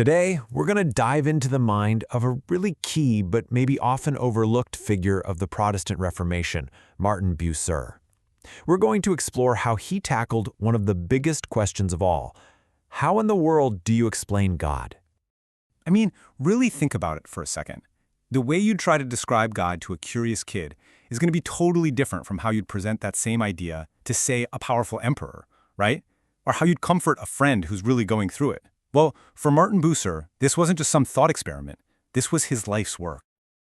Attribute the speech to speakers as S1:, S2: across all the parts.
S1: Today, we're going to dive into the mind of a really key but maybe often overlooked figure of the Protestant Reformation, Martin Bucer. We're going to explore how he tackled one of the biggest questions of all. How in the world do you explain God?
S2: I mean, really think about it for a second. The way you'd try to describe God to a curious kid is going to be totally different from how you'd present that same idea to, say, a powerful emperor, right? Or how you'd comfort a friend who's really going through it. Well, for Martin Bucer, this wasn't just some thought experiment. This was his life's work.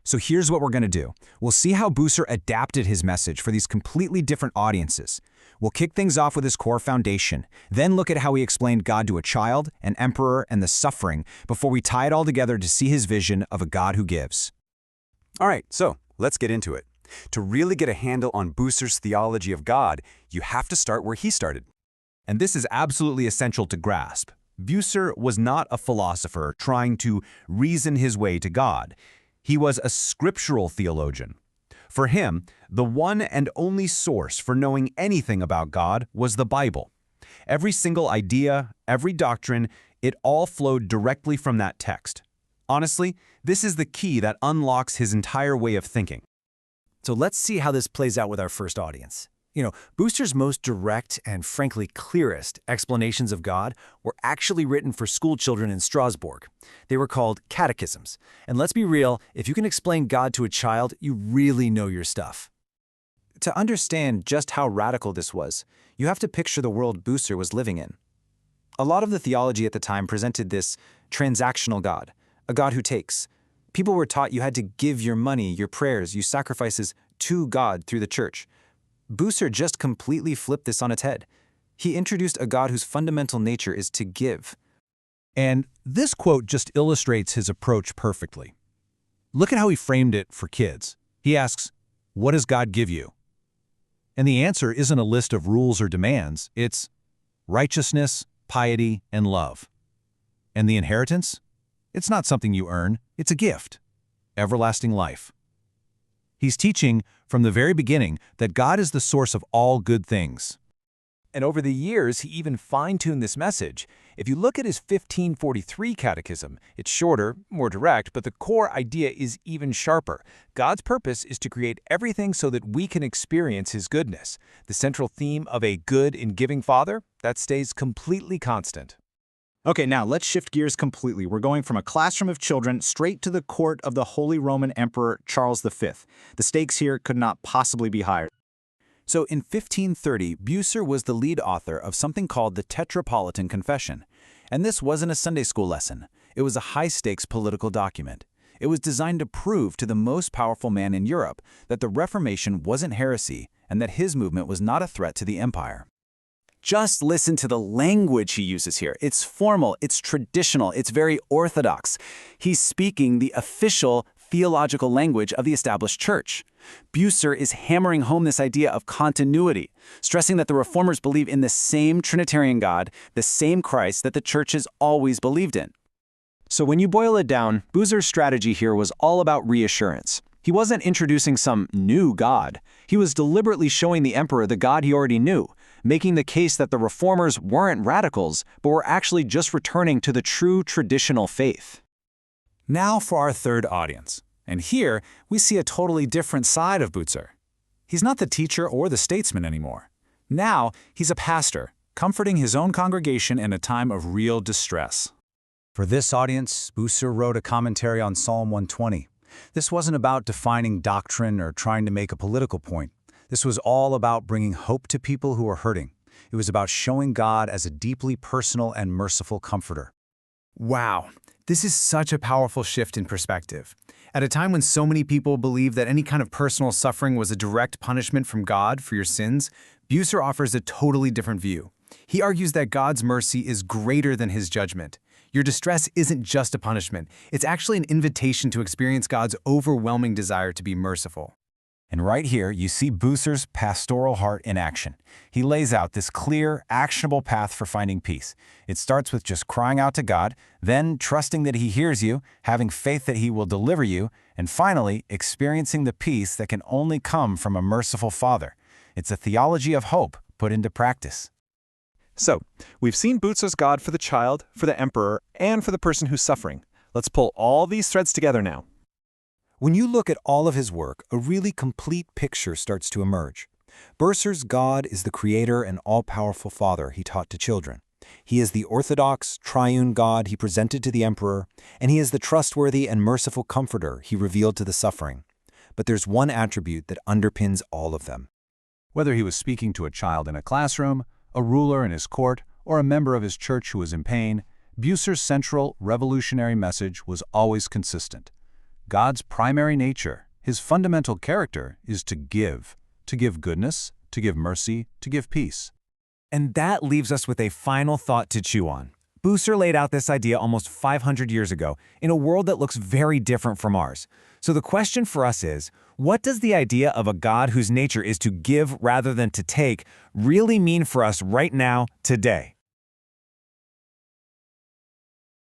S3: So here's what we're going to do. We'll see how Bucer adapted his message for these completely different audiences. We'll kick things off with his core foundation, then look at how he explained God to a child, an emperor, and the suffering before we tie it all together to see his vision of a God who gives.
S4: All right, so let's get into it. To really get a handle on Bucer's theology of God, you have to start where he started.
S3: And this is absolutely essential to grasp. Bucer was not a philosopher trying to reason his way to God. He was a scriptural theologian. For him, the one and only source for knowing anything about God was the Bible. Every single idea, every doctrine, it all flowed directly from that text. Honestly, this is the key that unlocks his entire way of thinking.
S5: So let's see how this plays out with our first audience. Bucer's most direct and frankly clearest explanations of God were actually written for school children in Strasbourg. They were called catechisms. And let's be real, if you can explain God to a child, you really know your stuff. To understand just how radical this was, you have to picture the world Bucer was living in. A lot of the theology at the time presented this transactional God, a God who takes. People were taught you had to give your money, your prayers, your sacrifices to God through the church. Bucer just completely flipped this on its head. He introduced a God whose fundamental nature is to give.
S6: And this quote just illustrates his approach perfectly. Look at how he framed it for kids. He asks, "What does God give you?" And the answer isn't a list of rules or demands. It's righteousness, piety, and love. And the inheritance? It's not something you earn. It's a gift. Everlasting life. He's teaching from the very beginning that God is the source of all good things.
S1: And over the years, he even fine-tuned this message. If you look at his 1543 catechism, it's shorter, more direct, but the core idea is even sharper. God's purpose is to create everything so that we can experience his goodness. The central theme of a good and giving Father, that stays completely constant.
S2: Okay, now let's shift gears completely. We're going from a classroom of children straight to the court of the Holy Roman Emperor Charles V. The stakes here could not possibly be higher.
S3: So in 1530, Bucer was the lead author of something called the Tetrapolitan Confession. And this wasn't a Sunday school lesson. It was a high-stakes political document. It was designed to prove to the most powerful man in Europe that the Reformation wasn't heresy and that his movement was not a threat to the empire.
S5: Just listen to the language he uses here. It's formal, it's traditional, it's very orthodox. He's speaking the official theological language of the established church. Bucer is hammering home this idea of continuity, stressing that the Reformers believe in the same Trinitarian God, the same Christ that the church has always believed in. So when you boil it down, Bucer's strategy here was all about reassurance. He wasn't introducing some new God. He was deliberately showing the emperor the God he already knew, making the case that the Reformers weren't radicals, but were actually just returning to the true traditional faith.
S2: Now for our third audience. And here, we see a totally different side of Bucer. He's not the teacher or the statesman anymore. Now, he's a pastor, comforting his own congregation in a time of real distress.
S7: For this audience, Bucer wrote a commentary on Psalm 120. This wasn't about defining doctrine or trying to make a political point. This was all about bringing hope to people who were hurting. It was about showing God as a deeply personal and merciful comforter.
S8: Wow, this is such a powerful shift in perspective. At a time when so many people believe that any kind of personal suffering was a direct punishment from God for your sins, Bucer offers a totally different view. He argues that God's mercy is greater than his judgment. Your distress isn't just a punishment. It's actually an invitation to experience God's overwhelming desire to be merciful.
S3: And right here, you see Bucer's pastoral heart in action. He lays out this clear, actionable path for finding peace. It starts with just crying out to God, then trusting that he hears you, having faith that he will deliver you, and finally, experiencing the peace that can only come from a merciful Father. It's a theology of hope put into practice.
S9: So, we've seen Bucer's God for the child, for the emperor, and for the person who's suffering. Let's pull all these threads together now.
S5: When you look at all of his work, a really complete picture starts to emerge. Bucer's God is the creator and all-powerful father he taught to children. He is the orthodox, triune God he presented to the emperor, and he is the trustworthy and merciful comforter he revealed to the suffering. But there's one attribute that underpins all of them.
S1: Whether he was speaking to a child in a classroom, a ruler in his court, or a member of his church who was in pain, Bucer's central, revolutionary message was always consistent. God's primary nature, his fundamental character, is to give goodness, to give mercy, to give peace.
S5: And that leaves us with a final thought to chew on. Bucer laid out this idea almost 500 years ago in a world that looks very different from ours. So the question for us is, what does the idea of a God whose nature is to give rather than to take really mean for us right now, today?